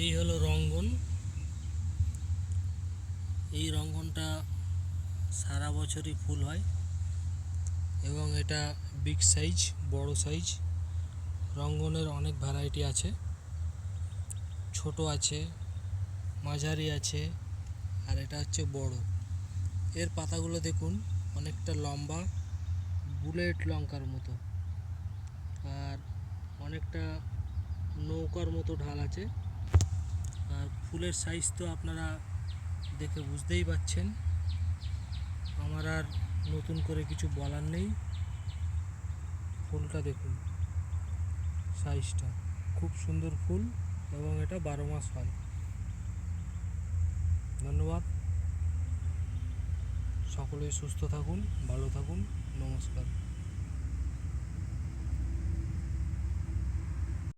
এই হলো রঙ্গন। এই রঙ্গনটা সারা বছরই ফুল হয় এবং এটা বিগ সাইজ, বড় সাইজ। রঙ্গনের অনেক ভ্যারাইটি আছে, ছোট আছে, মাঝারি আছে, আর এটা হচ্ছে বড়। এর পাতাগুলো দেখুন, অনেকটা লম্বা, বুলেট লঙ্কার মতো, আর অনেকটা নৌকার মতো ঢাল আছে। আর ফুলের সাইজ তো আপনারা দেখে বুঝতেই পাচ্ছেন। আমার আর নতুন করে কিছু বলার নেই। ফুলটা দেখুন, সাইজটা খুব সুন্দর ফুল, এবং এটা 12 মাস হয়। ধন্যবাদ। সকলেই সুস্থ থাকুন, ভালো থাকুন। নমস্কার।